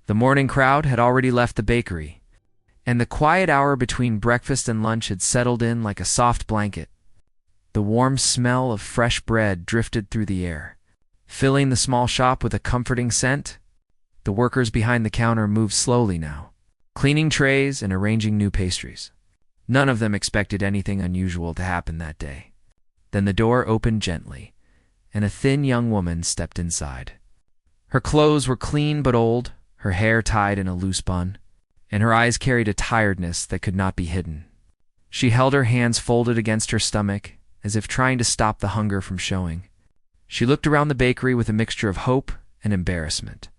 The morning crowd had already left the bakery, and the quiet hour between breakfast and lunch had settled in like a soft blanket. The warm smell of fresh bread drifted through the air, filling the small shop with a comforting scent. The workers behind the counter moved slowly now, cleaning trays and arranging new pastries. None of them expected anything unusual to happen that day. Then the door opened gently, and a thin young woman stepped inside. Her clothes were clean but old, her hair tied in a loose bun, and her eyes carried a tiredness that could not be hidden. She held her hands folded against her stomach, as if trying to stop the hunger from showing. She looked around the bakery with a mixture of hope and embarrassment,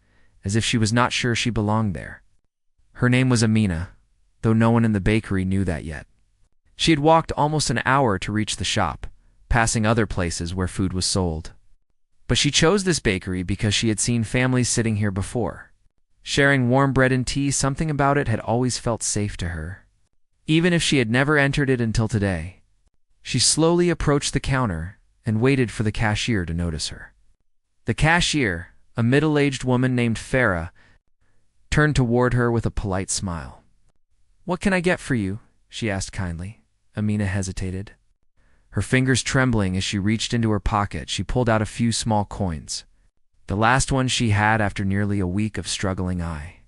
as if she was not sure she belonged there. Her name was Amina, though no one in the bakery knew that yet. She had walked almost an hour to reach the shop, passing other places where food was sold. But she chose this bakery because she had seen families sitting here before. Sharing warm bread and tea, something about it had always felt safe to her, even if she had never entered it until today. She slowly approached the counter and waited for the cashier to notice her. The cashier, a middle-aged woman named Farah, turned toward her with a polite smile. "What can I get for you?" she asked kindly. Amina hesitated. Her fingers trembling as she reached into her pocket, she pulled out a few small coins. The last one she had after nearly a week of struggling. "I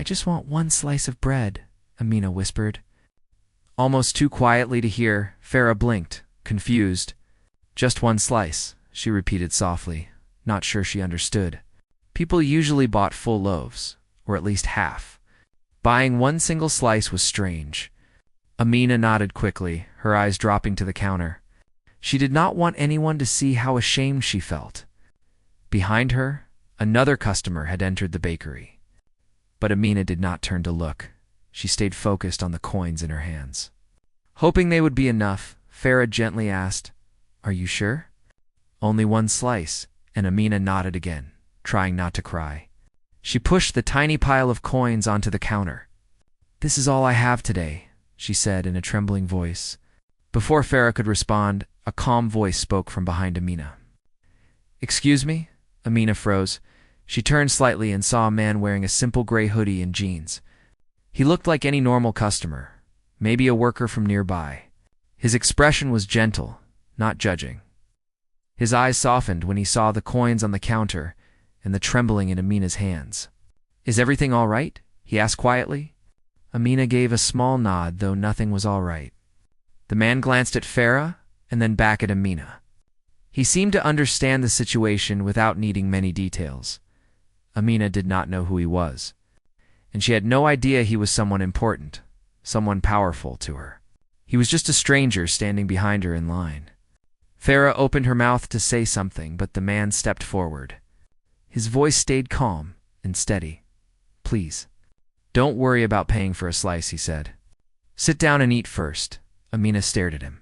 just want one slice of bread," Amina whispered. Almost too quietly to hear, Farah blinked, confused. "Just one slice," she repeated softly, not sure she understood. People usually bought full loaves, or at least half. Buying one single slice was strange. Amina nodded quickly, her eyes dropping to the counter. She did not want anyone to see how ashamed she felt. Behind her, another customer had entered the bakery. But Amina did not turn to look. She stayed focused on the coins in her hands. Hoping they would be enough, Farah gently asked, "Are you sure?" "Only one slice," and Amina nodded again, trying not to cry. She pushed the tiny pile of coins onto the counter. "This is all I have today," she said in a trembling voice. Before Farah could respond, a calm voice spoke from behind Amina. "Excuse me?" Amina froze. She turned slightly and saw a man wearing a simple gray hoodie and jeans. He looked like any normal customer, maybe a worker from nearby. His expression was gentle, not judging. His eyes softened when he saw the coins on the counter and the trembling in Amina's hands. "Is everything all right?" he asked quietly. Amina gave a small nod, though nothing was all right. The man glanced at Farah and then back at Amina. He seemed to understand the situation without needing many details. Amina did not know who he was, and she had no idea he was someone important, someone powerful to her. He was just a stranger standing behind her in line. Farah opened her mouth to say something, but the man stepped forward. His voice stayed calm and steady. "Please, don't worry about paying for a slice," he said. "Sit down and eat first." Amina stared at him.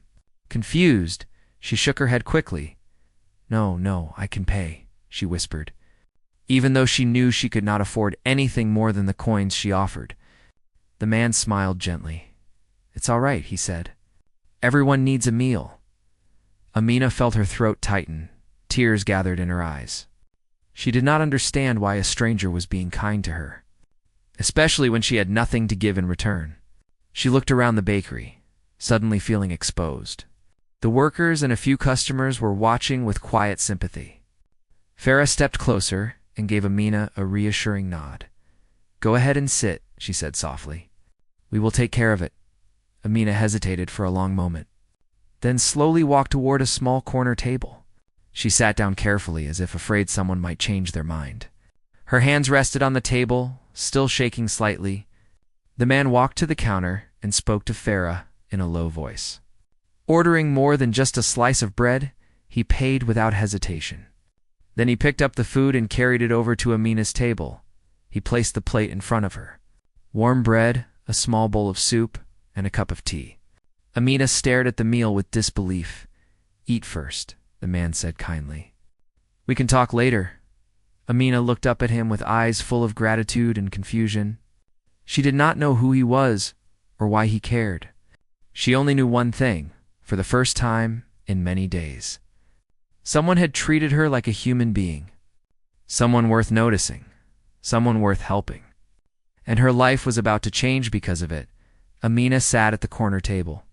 Confused, she shook her head quickly. No, I can pay," she whispered, even though she knew she could not afford anything more than the coins she offered. The man smiled gently. "It's all right," he said. "Everyone needs a meal." Amina felt her throat tighten. Tears gathered in her eyes. She did not understand why a stranger was being kind to her, especially when she had nothing to give in return. She looked around the bakery, suddenly feeling exposed. The workers and a few customers were watching with quiet sympathy. Farah stepped closer and gave Amina a reassuring nod. "Go ahead and sit," she said softly. "We will take care of it." Amina hesitated for a long moment, then slowly walked toward a small corner table. She sat down carefully, as if afraid someone might change their mind. Her hands rested on the table, still shaking slightly. The man walked to the counter and spoke to Farah in a low voice. Ordering more than just a slice of bread, he paid without hesitation. Then he picked up the food and carried it over to Amina's table. He placed the plate in front of her. Warm bread, a small bowl of soup, and a cup of tea. Amina stared at the meal with disbelief. "Eat first," the man said kindly. "We can talk later." Amina looked up at him with eyes full of gratitude and confusion. She did not know who he was or why he cared. She only knew one thing, for the first time in many days. Someone had treated her like a human being. Someone worth noticing. someone worth helping. And her life was about to change because of it. Amina sat at the corner table,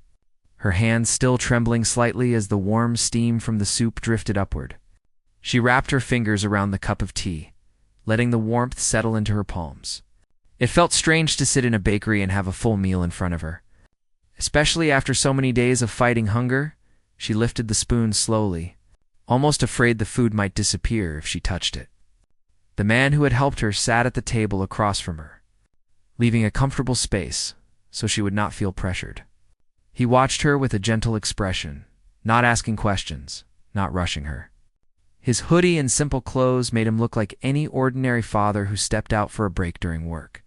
her hands still trembling slightly as the warm steam from the soup drifted upward. She wrapped her fingers around the cup of tea, letting the warmth settle into her palms. It felt strange to sit in a bakery and have a full meal in front of her. Especially after so many days of fighting hunger, she lifted the spoon slowly, almost afraid the food might disappear if she touched it. The man who had helped her sat at the table across from her, leaving a comfortable space so she would not feel pressured. He watched her with a gentle expression, not asking questions, not rushing her. His hoodie and simple clothes made him look like any ordinary father who stepped out for a break during work.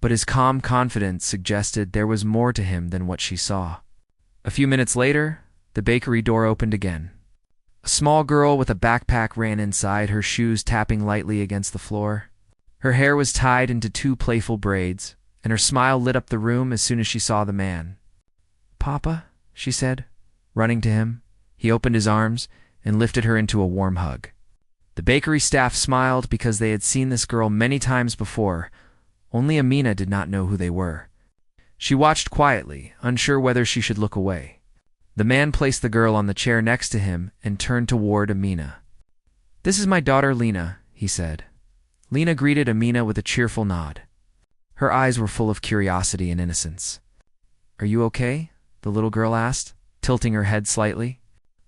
But his calm confidence suggested there was more to him than what she saw. A few minutes later, the bakery door opened again. A small girl with a backpack ran inside, her shoes tapping lightly against the floor. Her hair was tied into 2 playful braids, and her smile lit up the room as soon as she saw the man. "Papa," she said, running to him. He opened his arms and lifted her into a warm hug. The bakery staff smiled because they had seen this girl many times before. Only Amina did not know who they were. She watched quietly, unsure whether she should look away. The man placed the girl on the chair next to him and turned toward Amina. "This is my daughter Lena," he said. Lena greeted Amina with a cheerful nod. Her eyes were full of curiosity and innocence. "Are you okay?" the little girl asked, tilting her head slightly.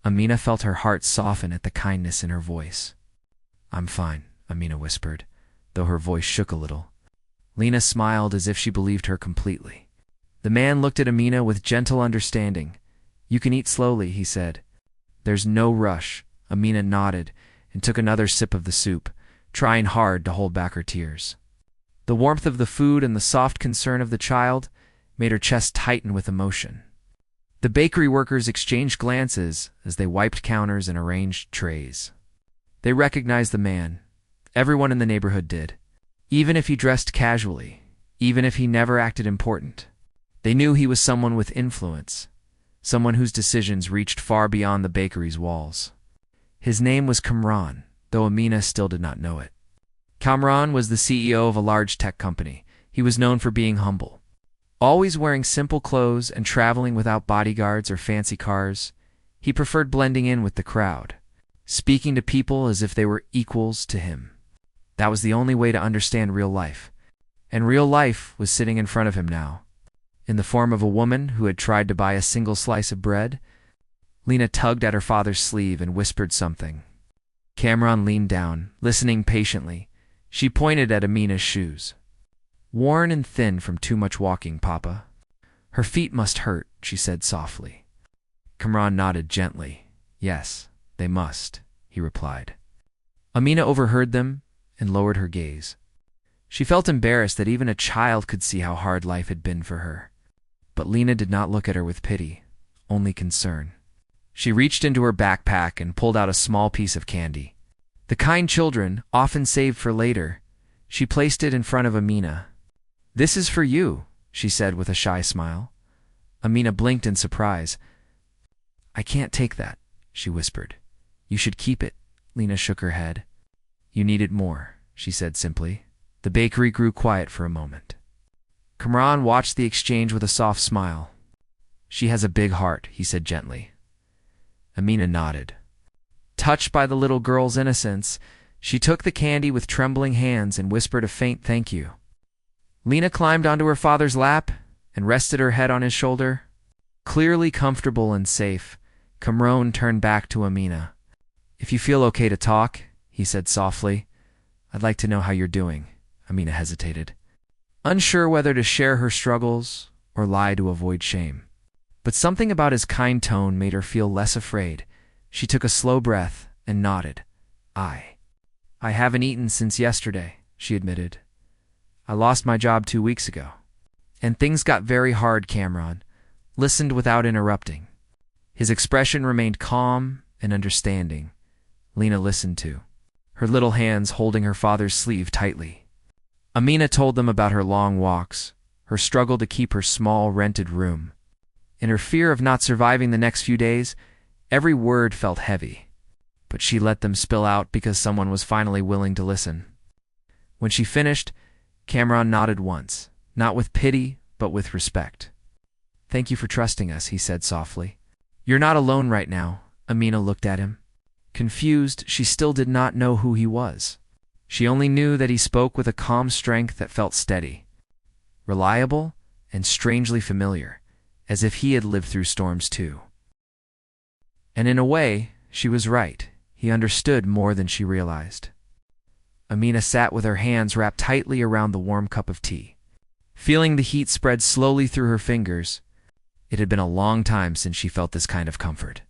Amina felt her heart soften at the kindness in her voice. "I'm fine," Amina whispered, though her voice shook a little. Lena smiled as if she believed her completely. The man looked at Amina with gentle understanding. "You can eat slowly," he said. "There's no rush." Amina nodded and took another sip of the soup, trying hard to hold back her tears. The warmth of the food and the soft concern of the child made her chest tighten with emotion. The bakery workers exchanged glances as they wiped counters and arranged trays. They recognized the man. Everyone in the neighborhood did. Even if he dressed casually, even if he never acted important. They knew he was someone with influence, someone whose decisions reached far beyond the bakery's walls. His name was Kamran, though Amina still did not know it. Kamran was the CEO of a large tech company. He was known for being humble, always wearing simple clothes and traveling without bodyguards or fancy cars. He preferred blending in with the crowd, speaking to people as if they were equals to him. That was the only way to understand real life. And real life was sitting in front of him now, in the form of a woman who had tried to buy a single slice of bread. Lena tugged at her father's sleeve and whispered something. Kamran leaned down, listening patiently. She pointed at Amina's shoes. "Worn and thin from too much walking, Papa." "Her feet must hurt," she said softly. Kamran nodded gently. "Yes, they must," he replied. Amina overheard them and lowered her gaze. She felt embarrassed that even a child could see how hard life had been for her. But Lena did not look at her with pity, only concern. She reached into her backpack and pulled out a small piece of candy. The kind children often saved for later. She placed it in front of Amina. "This is for you," she said with a shy smile. Amina blinked in surprise. "I can't take that," she whispered. "You should keep it." Lena shook her head. "You need it more," she said simply. The bakery grew quiet for a moment. Kamran watched the exchange with a soft smile. "She has a big heart," he said gently. Amina nodded. Touched by the little girl's innocence, she took the candy with trembling hands and whispered a faint thank you. Lena climbed onto her father's lap and rested her head on his shoulder. Clearly comfortable and safe, Kamran turned back to Amina. "If you feel okay to talk," he said softly, "I'd like to know how you're doing." Amina hesitated, unsure whether to share her struggles or lie to avoid shame. But something about his kind tone made her feel less afraid. She took a slow breath and nodded. I haven't eaten since yesterday," she admitted. "I lost my job 2 weeks ago. And things got very hard." Kamran listened without interrupting. His expression remained calm and understanding. Lena listened too, her little hands holding her father's sleeve tightly. Amina told them about her long walks, her struggle to keep her small rented room. In her fear of not surviving the next few days, every word felt heavy. But she let them spill out because someone was finally willing to listen. When she finished, Cameron nodded once, not with pity, but with respect. "Thank you for trusting us," he said softly. "You're not alone right now." Amina looked at him. Confused, she still did not know who he was. She only knew that he spoke with a calm strength that felt steady, reliable, and strangely familiar, as if he had lived through storms too. And in a way, she was right. He understood more than she realized. Amina sat with her hands wrapped tightly around the warm cup of tea, feeling the heat spread slowly through her fingers. It had been a long time since she felt this kind of comfort.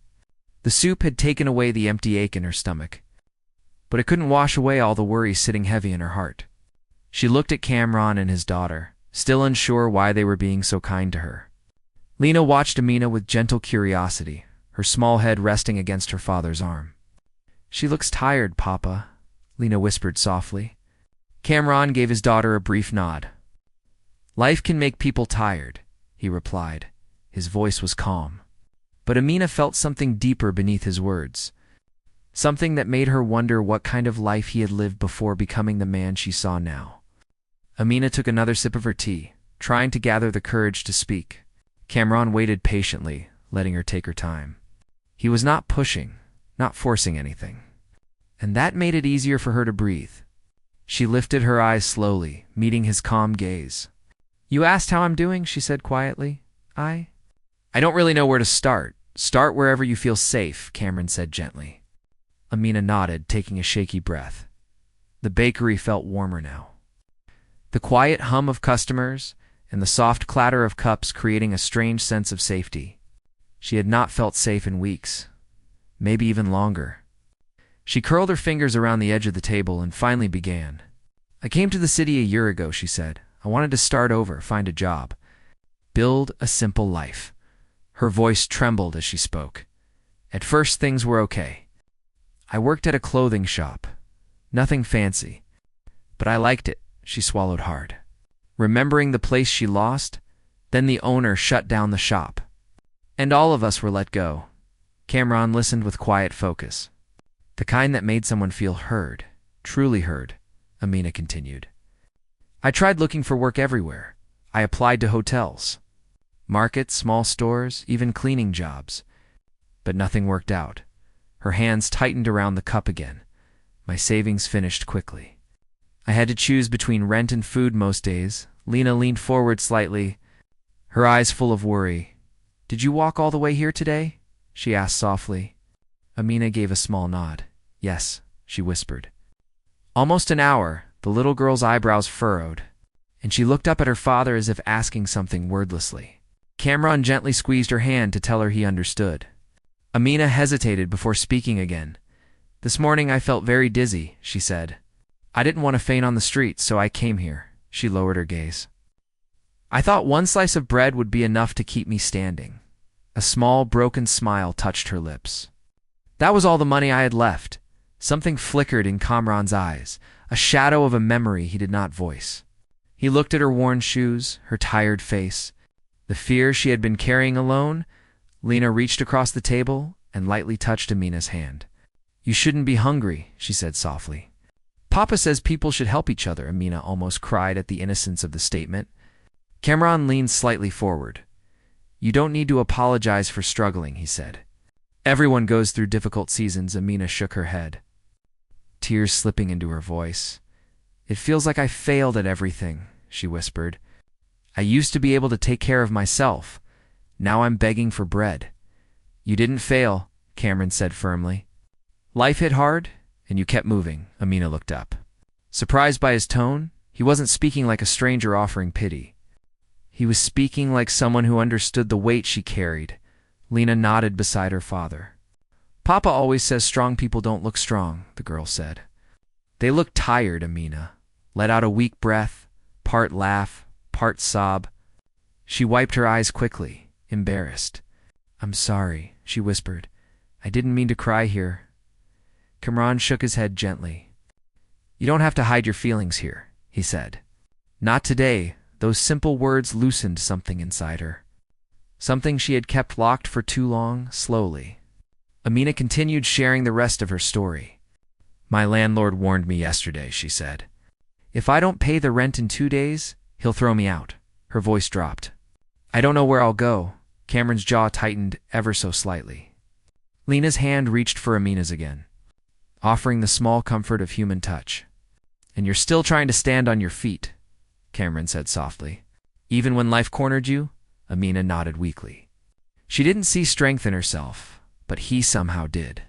The soup had taken away the empty ache in her stomach, but it couldn't wash away all the worry sitting heavy in her heart. She looked at Cameron and his daughter, still unsure why they were being so kind to her. Lena watched Amina with gentle curiosity, her small head resting against her father's arm. "She looks tired, Papa," Lena whispered softly. Cameron gave his daughter a brief nod. "Life can make people tired," he replied. His voice was calm. But Amina felt something deeper beneath his words, something that made her wonder what kind of life he had lived before becoming the man she saw now. Amina took another sip of her tea, trying to gather the courage to speak. Cameron waited patiently, letting her take her time. He was not pushing, not forcing anything. And that made it easier for her to breathe. She lifted her eyes slowly, meeting his calm gaze. "You asked how I'm doing," she said quietly. I don't really know where to start. Start wherever you feel safe," Cameron said gently. Amina nodded, taking a shaky breath. The bakery felt warmer now. The quiet hum of customers and the soft clatter of cups creating a strange sense of safety. She had not felt safe in weeks, maybe even longer. She curled her fingers around the edge of the table and finally began. "I came to the city a year ago," she said. "I wanted to start over, find a job, build a simple life." Her voice trembled as she spoke. "At first, things were okay. I worked at a clothing shop. Nothing fancy. But I liked it." She swallowed hard, remembering the place she lost. Then the owner shut down the shop, and all of us were let go. Cameron listened with quiet focus. "The kind that made someone feel heard, truly heard," Amina continued. "I tried looking for work everywhere. I applied to hotels, markets, small stores, even cleaning jobs. But nothing worked out." Her hands tightened around the cup again. "My savings finished quickly. I had to choose between rent and food most days." Lena leaned forward slightly, her eyes full of worry. "Did you walk all the way here today?" she asked softly. Amina gave a small nod. "Yes," she whispered. "Almost an hour." The little girl's eyebrows furrowed, and she looked up at her father as if asking something wordlessly. Cameron gently squeezed her hand to tell her he understood. Amina hesitated before speaking again. "This morning I felt very dizzy," she said. "I didn't want to faint on the street, so I came here." She lowered her gaze. "I thought one slice of bread would be enough to keep me standing." A small, broken smile touched her lips. That was all the money I had left. Something flickered in Cameron's eyes, a shadow of a memory he did not voice. He looked at her worn shoes, her tired face, the fear she had been carrying alone. Lena reached across the table and lightly touched Amina's hand. "You shouldn't be hungry," she said softly. "Papa says people should help each other," Amina almost cried at the innocence of the statement. Cameron leaned slightly forward. "You don't need to apologize for struggling," he said. "Everyone goes through difficult seasons." Amina shook her head, tears slipping into her voice. "It feels like I failed at everything," she whispered. "I used to be able to take care of myself. Now I'm begging for bread." "You didn't fail," Cameron said firmly. "Life hit hard, and you kept moving." Amina looked up, surprised by his tone. He wasn't speaking like a stranger offering pity. He was speaking like someone who understood the weight she carried. Lena nodded beside her father. "Papa always says strong people don't look strong," the girl said. "They look tired." Amina let out a weak breath, part laugh, part sob. She wiped her eyes quickly, embarrassed. "I'm sorry," she whispered. "I didn't mean to cry here." Cameron shook his head gently. "You don't have to hide your feelings here," he said. "Not today." Those simple words loosened something inside her, something she had kept locked for too long. Slowly, Amina continued sharing the rest of her story. "My landlord warned me yesterday," she said. If I don't pay the rent in 2 days, he'll throw me out. Her voice dropped. I don't know where I'll go. Cameron's jaw tightened ever so slightly. Lena's hand reached for Amina's again, offering the small comfort of human touch. And you're still trying to stand on your feet, Cameron said softly. Even when life cornered you? Amina nodded weakly. She didn't see strength in herself, but he somehow did.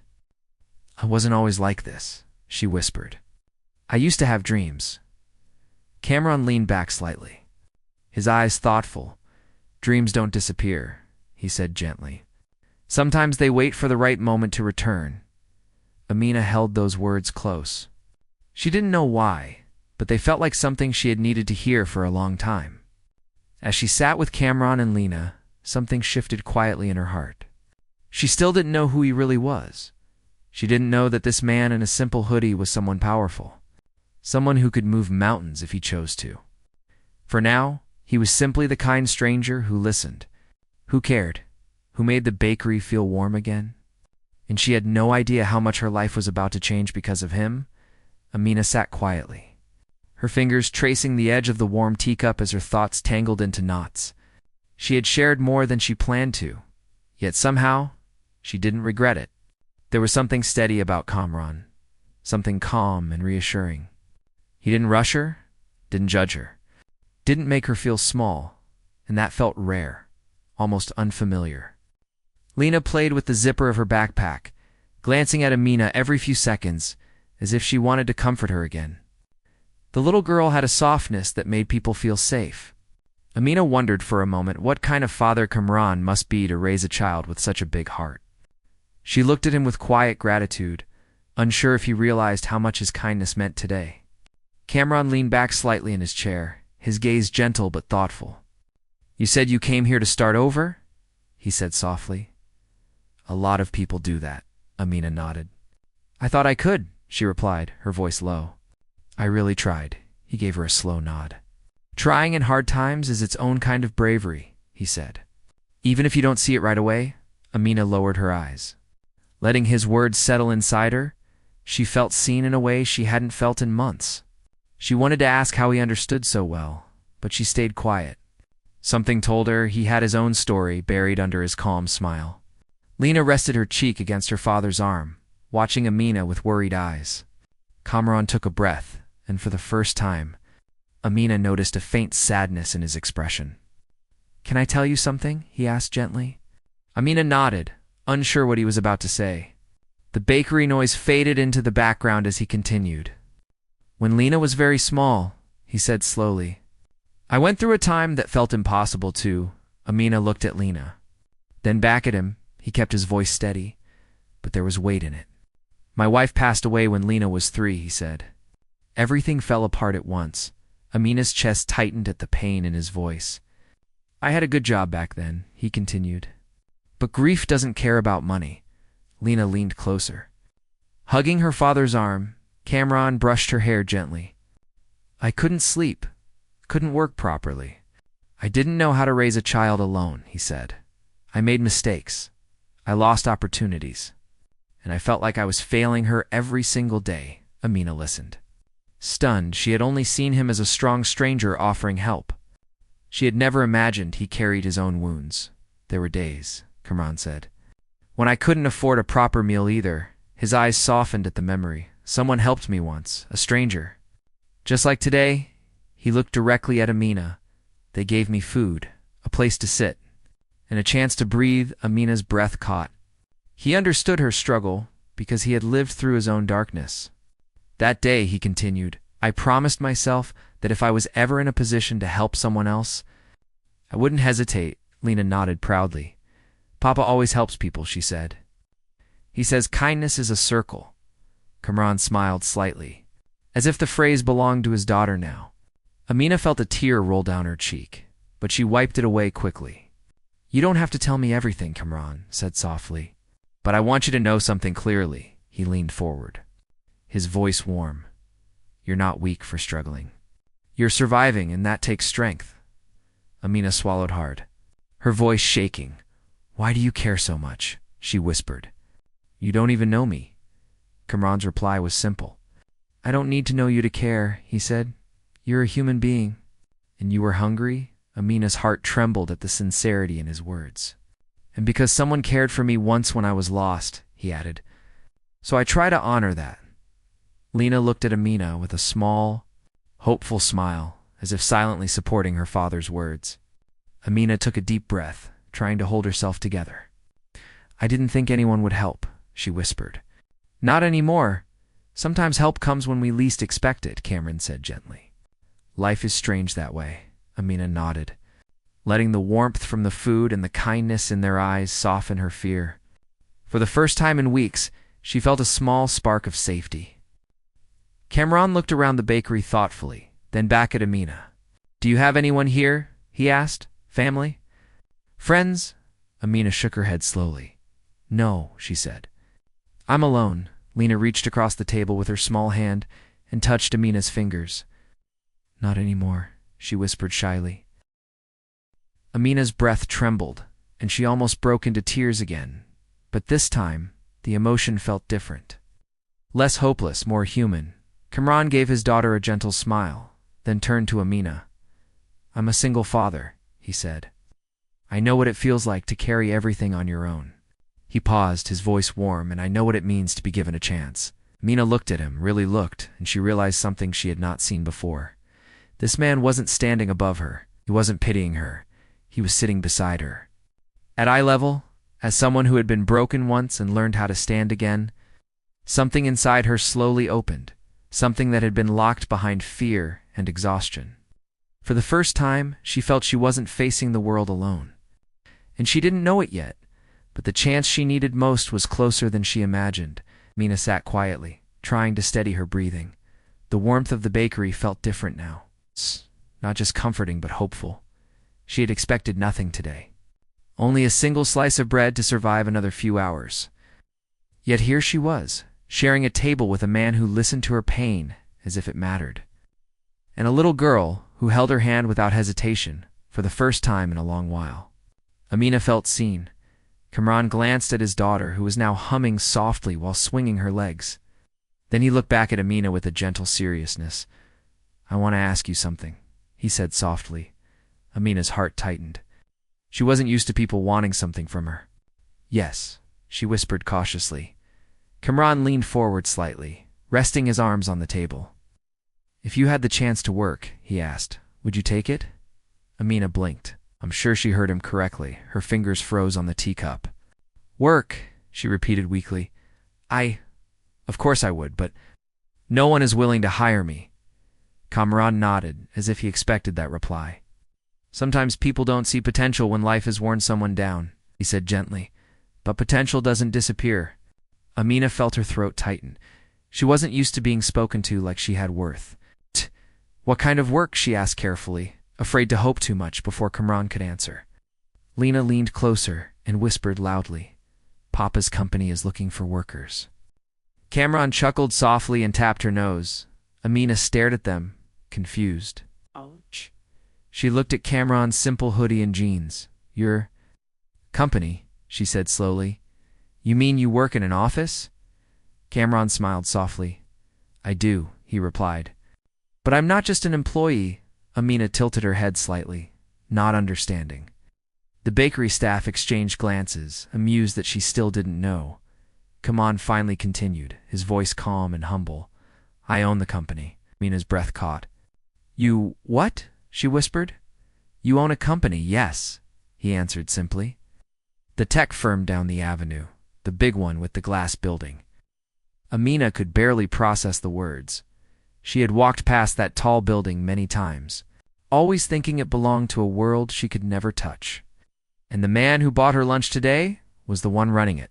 I wasn't always like this, she whispered. I used to have dreams. Cameron leaned back slightly, his eyes thoughtful. Dreams don't disappear, he said gently. Sometimes they wait for the right moment to return. Amina held those words close. She didn't know why, but they felt like something she had needed to hear for a long time. As she sat with Cameron and Lena, something shifted quietly in her heart. She still didn't know who he really was. She didn't know that this man in a simple hoodie was someone powerful, someone who could move mountains if he chose to. For now, he was simply the kind stranger who listened, who cared, who made the bakery feel warm again. And she had no idea how much her life was about to change because of him. Amina sat quietly, her fingers tracing the edge of the warm teacup as her thoughts tangled into knots. She had shared more than she planned to, yet somehow she didn't regret it. There was something steady about Cameron, something calm and reassuring. He didn't rush her, didn't judge her, didn't make her feel small, and that felt rare, almost unfamiliar. Lena played with the zipper of her backpack, glancing at Amina every few seconds, as if she wanted to comfort her again. The little girl had a softness that made people feel safe. Amina wondered for a moment what kind of father Cameron must be to raise a child with such a big heart. She looked at him with quiet gratitude, unsure if he realized how much his kindness meant today. Cameron leaned back slightly in his chair, his gaze gentle but thoughtful. You said you came here to start over? He said softly. A lot of people do that, Amina nodded. I thought I could, she replied, her voice low. I really tried, he gave her a slow nod. Trying in hard times is its own kind of bravery, he said. Even if you don't see it right away, Amina lowered her eyes. Letting his words settle inside her, she felt seen in a way she hadn't felt in months. She wanted to ask how he understood so well, but she stayed quiet. Something told her he had his own story buried under his calm smile. Lena rested her cheek against her father's arm, watching Amina with worried eyes. Cameron took a breath, and for the first time, Amina noticed a faint sadness in his expression. Can I tell you something? He asked gently. Amina nodded, unsure what he was about to say. The bakery noise faded into the background as he continued. When Lena was very small, he said slowly, I went through a time that felt impossible too. Amina looked at Lena, then back at him. He kept his voice steady, but there was weight in it. My wife passed away when Lena was 3, he said. Everything fell apart at once. Amina's chest tightened at the pain in his voice. I had a good job back then, he continued. But grief doesn't care about money. Lena leaned closer. Hugging her father's arm, Cameron brushed her hair gently. I couldn't sleep, couldn't work properly. I didn't know how to raise a child alone, he said. I made mistakes. I lost opportunities. And I felt like I was failing her every single day. Amina listened. Stunned, she had only seen him as a strong stranger offering help. She had never imagined he carried his own wounds. There were days, Cameron said, when I couldn't afford a proper meal either. His eyes softened at the memory. Someone helped me once, a stranger. Just like today, he looked directly at Amina. They gave me food, a place to sit, and a chance to breathe. Amina's breath caught. He understood her struggle because he had lived through his own darkness. That day, he continued, I promised myself that if I was ever in a position to help someone else, I wouldn't hesitate. Lena nodded proudly. Papa always helps people, she said. He says kindness is a circle. Cameron smiled slightly, as if the phrase belonged to his daughter now. Amina felt a tear roll down her cheek, but she wiped it away quickly. You don't have to tell me everything, Cameron said softly. But I want you to know something clearly. He leaned forward, his voice warm. You're not weak for struggling. You're surviving, and that takes strength. Amina swallowed hard, her voice shaking. Why do you care so much? She whispered. You don't even know me. Cameron's reply was simple. I don't need to know you to care, he said. You're a human being. And you were hungry? Amina's heart trembled at the sincerity in his words. And because someone cared for me once when I was lost, he added. So I try to honor that. Lena looked at Amina with a small, hopeful smile, as if silently supporting her father's words. Amina took a deep breath, trying to hold herself together. I didn't think anyone would help, she whispered. Not anymore. Sometimes help comes when we least expect it, Cameron said gently. Life is strange that way, Amina nodded, letting the warmth from the food and the kindness in their eyes soften her fear. For the first time in weeks, she felt a small spark of safety. Cameron looked around the bakery thoughtfully, then back at Amina. Do you have anyone here? He asked. Family? Friends? Amina shook her head slowly. No, she said. I'm alone. Lena reached across the table with her small hand and touched Amina's fingers. Not anymore, she whispered shyly. Amina's breath trembled, and she almost broke into tears again. But this time, the emotion felt different. Less hopeless, more human. Kamran gave his daughter a gentle smile, then turned to Amina. I'm a single father, he said. I know what it feels like to carry everything on your own. He paused, his voice warm, and I know what it means to be given a chance. Amina looked at him, really looked, and she realized something she had not seen before. This man wasn't standing above her. He wasn't pitying her. He was sitting beside her. At eye level, as someone who had been broken once and learned how to stand again, something inside her slowly opened, something that had been locked behind fear and exhaustion. For the first time, she felt she wasn't facing the world alone. And she didn't know it yet, but the chance she needed most was closer than she imagined. Amina sat quietly, trying to steady her breathing. The warmth of the bakery felt different now. Not just comforting, but hopeful. She had expected nothing today. Only a single slice of bread to survive another few hours. Yet here she was, sharing a table with a man who listened to her pain as if it mattered. And a little girl who held her hand without hesitation, for the first time in a long while. Amina felt seen. Kamran glanced at his daughter, who was now humming softly while swinging her legs. Then he looked back at Amina with a gentle seriousness. I want to ask you something, he said softly. Amina's heart tightened. She wasn't used to people wanting something from her. Yes, she whispered cautiously. Kamran leaned forward slightly, resting his arms on the table. If you had the chance to work, he asked, would you take it? Amina blinked. I'm sure she heard him correctly. Her fingers froze on the teacup. Work, she repeated weakly. Of course I would, but no one is willing to hire me. Kamran nodded, as if he expected that reply. Sometimes people don't see potential when life has worn someone down, he said gently. But potential doesn't disappear. Amina felt her throat tighten. She wasn't used to being spoken to like she had worth. What kind of work? She asked carefully, afraid to hope too much before Kamran could answer. Lena leaned closer and whispered loudly, Papa's company is looking for workers. Kamran chuckled softly and tapped her nose. Amina stared at them, confused. Ouch. She looked at Kamran's simple hoodie and jeans. Your company, she said slowly. You mean you work in an office? Kamran smiled softly. I do, he replied. But I'm not just an employee. Amina tilted her head slightly, not understanding. The bakery staff exchanged glances, amused that she still didn't know. Kamran finally continued, his voice calm and humble. I own the company. Amina's breath caught. You what? She whispered. You own a company, yes, he answered simply. The tech firm down the avenue, the big one with the glass building. Amina could barely process the words. She had walked past that tall building many times, always thinking it belonged to a world she could never touch. And the man who bought her lunch today was the one running it.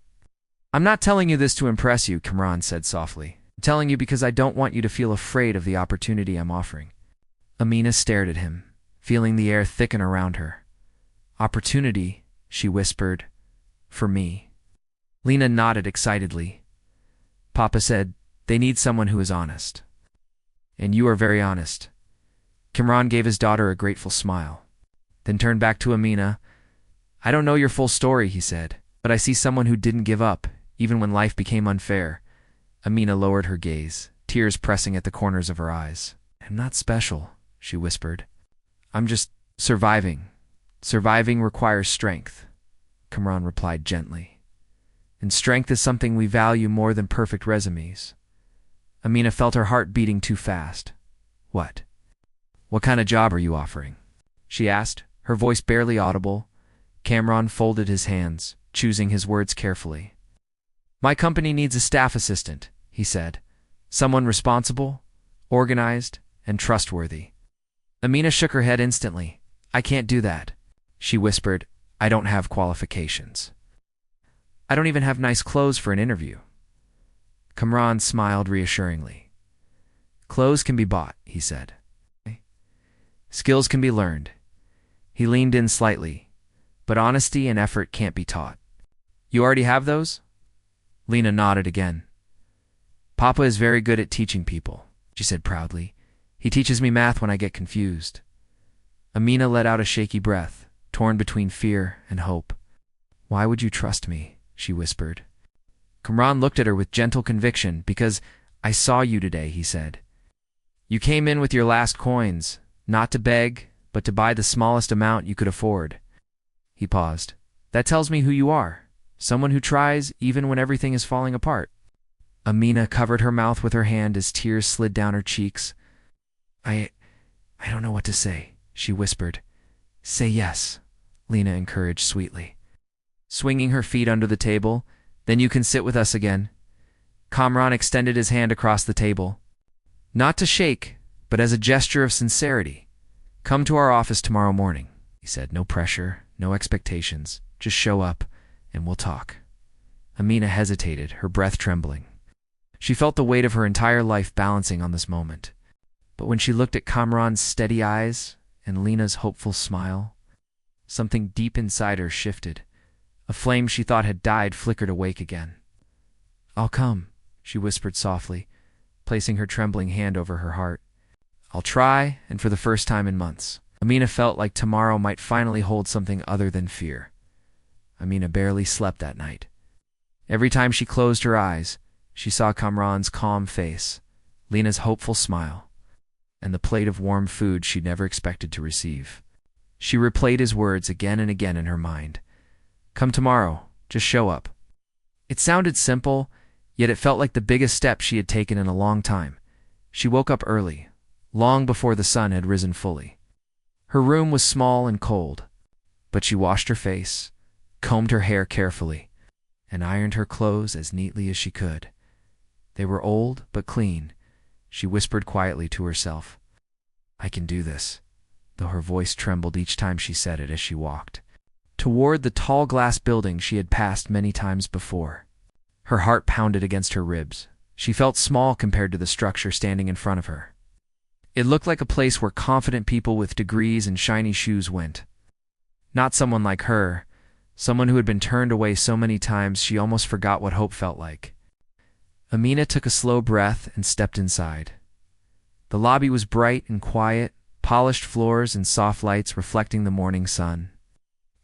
I'm not telling you this to impress you, Kamran said softly. I'm telling you because I don't want you to feel afraid of the opportunity I'm offering. Amina stared at him, feeling the air thicken around her. Opportunity, she whispered, for me. Lena nodded excitedly. Papa said, they need someone who is honest. And you are very honest. Kamran gave his daughter a grateful smile, then turned back to Amina. I don't know your full story, he said, but I see someone who didn't give up, even when life became unfair. Amina lowered her gaze, tears pressing at the corners of her eyes. I'm not special, she whispered. I'm just surviving. Surviving requires strength, Kamran replied gently. And strength is something we value more than perfect resumes. Amina felt her heart beating too fast. What? What kind of job are you offering? She asked, her voice barely audible. Kamran folded his hands, choosing his words carefully. My company needs a staff assistant, he said. Someone responsible, organized, and trustworthy. Amina shook her head instantly. I can't do that, she whispered. I don't have qualifications. I don't even have nice clothes for an interview. Kamran smiled reassuringly. Clothes can be bought, he said. Skills can be learned. He leaned in slightly, but honesty and effort can't be taught. You already have those? Lena nodded again. Papa is very good at teaching people, she said proudly. He teaches me math when I get confused. Amina let out a shaky breath, torn between fear and hope. Why would you trust me? She whispered. Kamran looked at her with gentle conviction. Because I saw you today, he said. You came in with your last coins, not to beg, but to buy the smallest amount you could afford. He paused. That tells me who you are. Someone who tries even when everything is falling apart. Amina covered her mouth with her hand as tears slid down her cheeks. I don't know what to say, she whispered. Say yes, Lena encouraged sweetly. Swinging her feet under the table, then you can sit with us again. Kamran extended his hand across the table. Not to shake, but as a gesture of sincerity. Come to our office tomorrow morning, he said. No pressure, no expectations. Just show up, and we'll talk. Amina hesitated, her breath trembling. She felt the weight of her entire life balancing on this moment. But when she looked at Kamran's steady eyes and Lena's hopeful smile, something deep inside her shifted. A flame she thought had died flickered awake again. I'll come, she whispered softly, placing her trembling hand over her heart. I'll try, and for the first time in months. Amina felt like tomorrow might finally hold something other than fear. Amina barely slept that night. Every time she closed her eyes, she saw Kamran's calm face, Lena's hopeful smile, and the plate of warm food she'd never expected to receive. She replayed his words again and again in her mind. Come tomorrow, just show up. It sounded simple, yet it felt like the biggest step she had taken in a long time. She woke up early, long before the sun had risen fully. Her room was small and cold, but she washed her face, combed her hair carefully, and ironed her clothes as neatly as she could. They were old but clean. She whispered quietly to herself, I can do this, though her voice trembled each time she said it as she walked toward the tall glass building she had passed many times before. Her heart pounded against her ribs. She felt small compared to the structure standing in front of her. It looked like a place where confident people with degrees and shiny shoes went. Not someone like her, someone who had been turned away so many times she almost forgot what hope felt like. Amina took a slow breath and stepped inside. The lobby was bright and quiet, polished floors and soft lights reflecting the morning sun.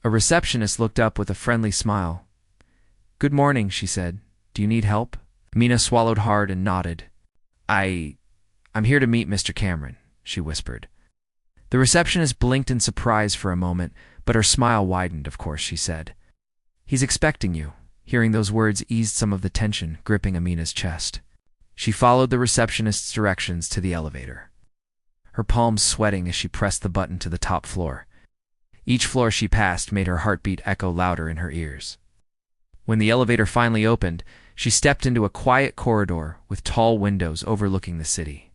A receptionist looked up with a friendly smile. Good morning, she said. Do you need help? Amina swallowed hard and nodded. I'm here to meet Mr. Cameron, she whispered. The receptionist blinked in surprise for a moment, but her smile widened. Of course, she said. He's expecting you. Hearing those words eased some of the tension gripping Amina's chest. She followed the receptionist's directions to the elevator, her palms sweating as she pressed the button to the top floor. Each floor she passed made her heartbeat echo louder in her ears. When the elevator finally opened, she stepped into a quiet corridor with tall windows overlooking the city.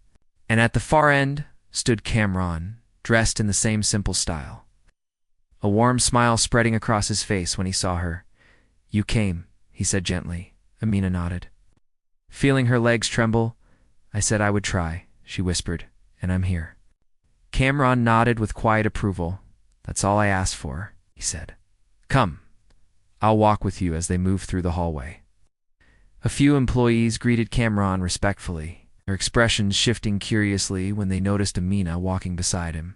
And at the far end stood Kamran, dressed in the same simple style. A warm smile spreading across his face when he saw her. You came, he said gently. Amina nodded. Feeling her legs tremble, I said I would try, she whispered, and I'm here. Kamran nodded with quiet approval. That's all I asked for, he said. Come, I'll walk with you as they moved through the hallway. A few employees greeted Kamran respectfully, their expressions shifting curiously when they noticed Amina walking beside him.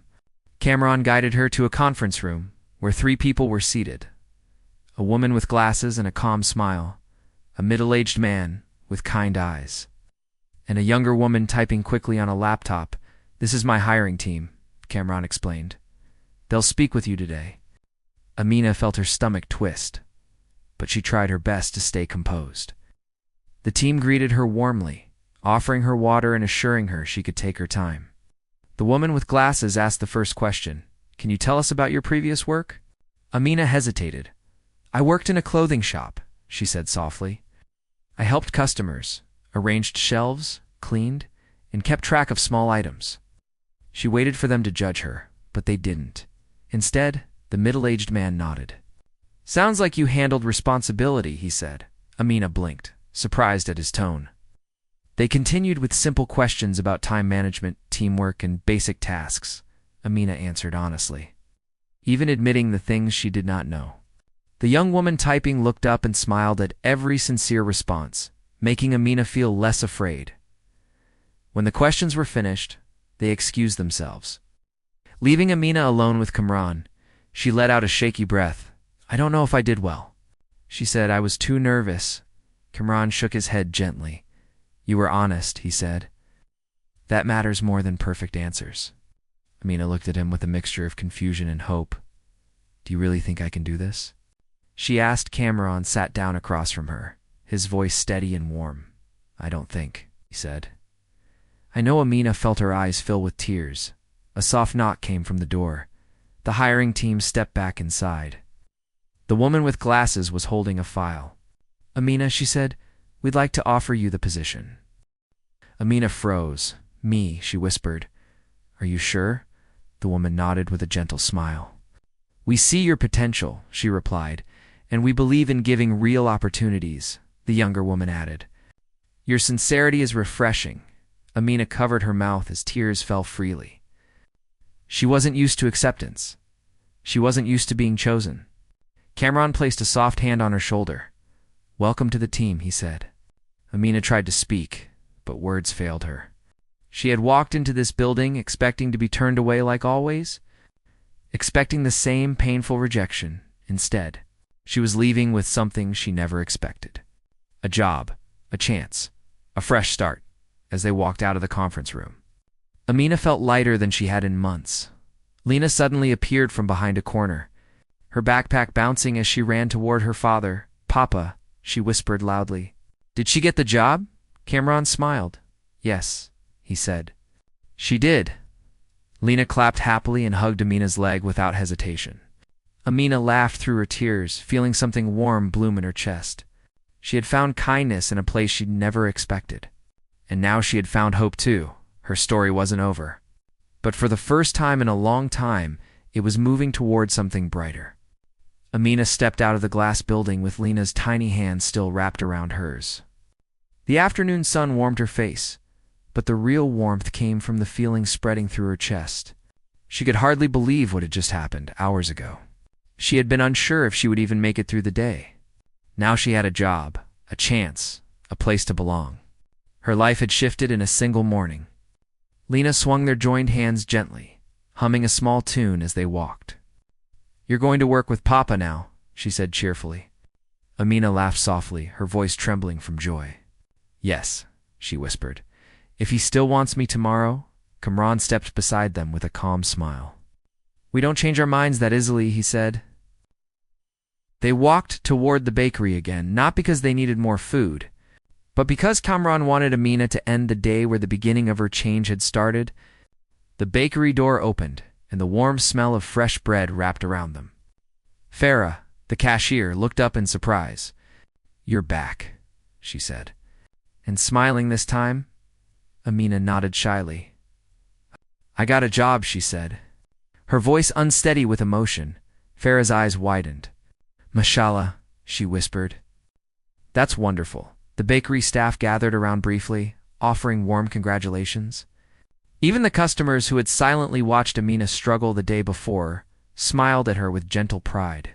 Kamran guided her to a conference room where 3 people were seated. A woman with glasses and a calm smile, a middle-aged man with kind eyes, and a younger woman typing quickly on a laptop. This is my hiring team, Kamran explained. "They'll speak with you today." Amina felt her stomach twist, but she tried her best to stay composed. The team greeted her warmly, offering her water and assuring her she could take her time. The woman with glasses asked the first question. "Can you tell us about your previous work?" Amina hesitated. "I worked in a clothing shop," she said softly. "I helped customers, arranged shelves, cleaned, and kept track of small items." She waited for them to judge her, but they didn't. Instead, the middle-aged man nodded. "Sounds like you handled responsibility," he said. Amina blinked, surprised at his tone. They continued with simple questions about time management, teamwork, and basic tasks. Amina answered honestly, even admitting the things she did not know. The young woman typing looked up and smiled at every sincere response, making Amina feel less afraid. When the questions were finished, they excused themselves. Leaving Amina alone with Kamran, she let out a shaky breath. "I don't know if I did well," she said. "I was too nervous." Kamran shook his head gently. "You were honest," he said. "That matters more than perfect answers." Amina looked at him with a mixture of confusion and hope. "Do you really think I can do this?" she asked. Kamran sat down across from her, his voice steady and warm. "I don't think," he said. I know. Amina felt her eyes fill with tears. A soft knock came from the door. The hiring team stepped back inside. The woman with glasses was holding a file. "Amina," she said, "we'd like to offer you the position." Amina froze. "Me," she whispered. "Are you sure?" The woman nodded with a gentle smile. "We see your potential," she replied, "and we believe in giving real opportunities," the younger woman added. "Your sincerity is refreshing." Amina covered her mouth as tears fell freely. She wasn't used to acceptance. She wasn't used to being chosen. Kamran placed a soft hand on her shoulder. "Welcome to the team," he said. Amina tried to speak, but words failed her. She had walked into this building expecting to be turned away like always, expecting the same painful rejection. Instead, she was leaving with something she never expected. A job, a chance, a fresh start. As they walked out of the conference room, Amina felt lighter than she had in months. Lena suddenly appeared from behind a corner, her backpack bouncing as she ran toward her father. "Papa," she whispered loudly. "Did she get the job?" Kamran smiled. "Yes," he said. "She did." Lena clapped happily and hugged Amina's leg without hesitation. Amina laughed through her tears, feeling something warm bloom in her chest. She had found kindness in a place she'd never expected. And now she had found hope too. Her story wasn't over. But for the first time in a long time, it was moving toward something brighter. Amina stepped out of the glass building with Lena's tiny hand still wrapped around hers. The afternoon sun warmed her face, but the real warmth came from the feeling spreading through her chest. She could hardly believe what had just happened hours ago. She had been unsure if she would even make it through the day. Now she had a job, a chance, a place to belong. Her life had shifted in a single morning. Lena swung their joined hands gently, humming a small tune as they walked. "You're going to work with Papa now," she said cheerfully. Amina laughed softly, her voice trembling from joy. "Yes," she whispered. "If he still wants me tomorrow." Kamran stepped beside them with a calm smile. "We don't change our minds that easily," he said. They walked toward the bakery again, not because they needed more food, but because Kamran wanted Amina to end the day where the beginning of her change had started. The bakery door opened, and the warm smell of fresh bread wrapped around them. Farah, the cashier, looked up in surprise. "You're back," she said. And smiling this time, Amina nodded shyly. "I got a job," she said, her voice unsteady with emotion. Farah's eyes widened. "Mashallah," she whispered. "That's wonderful." The bakery staff gathered around briefly, offering warm congratulations. Even the customers who had silently watched Amina struggle the day before smiled at her with gentle pride.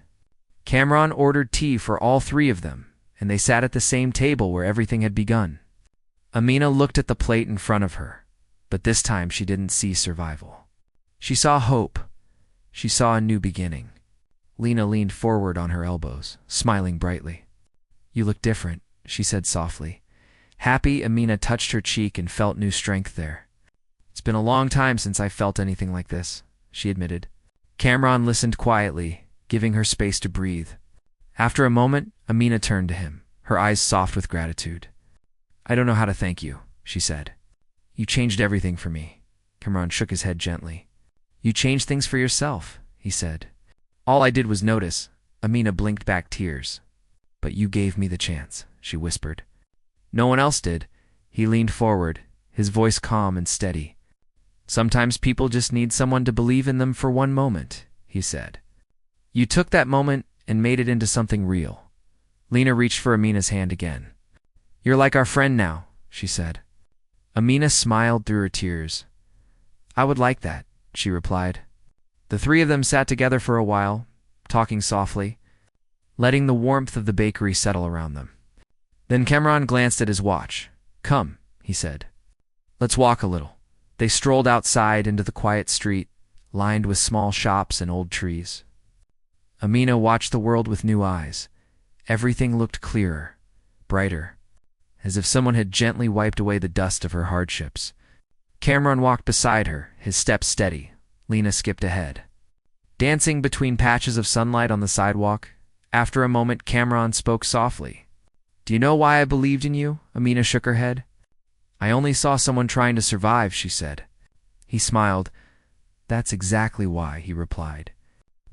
Kamran ordered tea for all three of them, and they sat at the same table where everything had begun. Amina looked at the plate in front of her, but this time she didn't see survival. She saw hope. She saw a new beginning. Lena leaned forward on her elbows, smiling brightly. "You look different," she said softly. Happy, Amina touched her cheek and felt new strength there. It's been a long time since I felt anything like this, she admitted. Cameron listened quietly, giving her space to breathe. After a moment, Amina turned to him, her eyes soft with gratitude. I don't know how to thank you, she said. You changed everything for me. Cameron shook his head gently. You changed things for yourself, he said. All I did was notice. Amina blinked back tears. But you gave me the chance, she whispered. No one else did. He leaned forward, his voice calm and steady. Sometimes people just need someone to believe in them for one moment, he said. You took that moment and made it into something real. Lena reached for Amina's hand again. You're like our friend now, she said. Amina smiled through her tears. I would like that, she replied. The three of them sat together for a while, talking softly, letting the warmth of the bakery settle around them. Then Cameron glanced at his watch. Come, he said. Let's walk a little. They strolled outside into the quiet street, lined with small shops and old trees. Amina watched the world with new eyes. Everything looked clearer, brighter, as if someone had gently wiped away the dust of her hardships. Cameron walked beside her, his steps steady. Lena skipped ahead. Dancing between patches of sunlight on the sidewalk, after a moment Cameron spoke softly. Do you know why I believed in you? Amina shook her head. I only saw someone trying to survive, she said. He smiled. That's exactly why, he replied.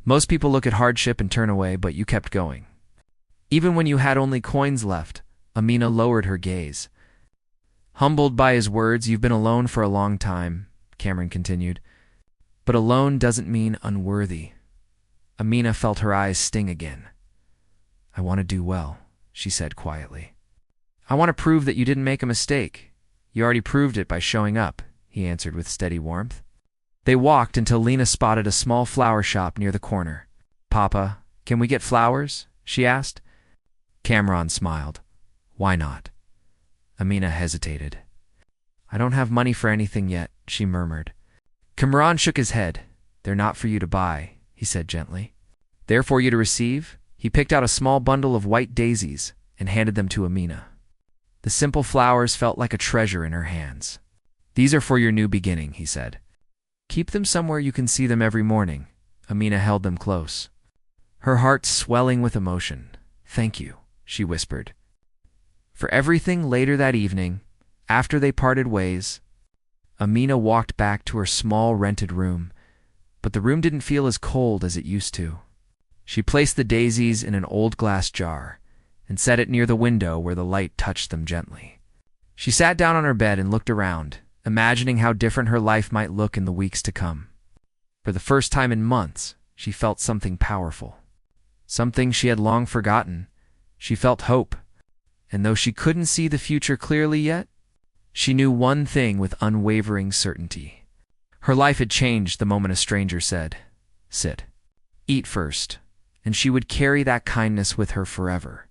Most people look at hardship and turn away, but you kept going. Even when you had only coins left, Amina lowered her gaze. Humbled by his words, you've been alone for a long time, Cameron continued. But alone doesn't mean unworthy. Amina felt her eyes sting again. I want to do well, she said quietly. I want to prove that you didn't make a mistake. You already proved it by showing up, he answered with steady warmth. They walked until Lena spotted a small flower shop near the corner. Papa, can we get flowers? She asked. Cameron smiled. Why not? Amina hesitated. I don't have money for anything yet, she murmured. Cameron shook his head. They're not for you to buy, he said gently. They're for you to receive. He picked out a small bundle of white daisies and handed them to Amina. The simple flowers felt like a treasure in her hands. These are for your new beginning, he said. Keep them somewhere you can see them every morning. Amina held them close, her heart swelling with emotion. Thank you, she whispered. For everything later that evening, after they parted ways, Amina walked back to her small rented room, but the room didn't feel as cold as it used to. She placed the daisies in an old glass jar and set it near the window where the light touched them gently. She sat down on her bed and looked around, imagining how different her life might look in the weeks to come. For the first time in months, she felt something powerful. Something she had long forgotten. She felt hope. And though she couldn't see the future clearly yet, she knew one thing with unwavering certainty. Her life had changed the moment a stranger said, "Sit, eat first," and she would carry that kindness with her forever.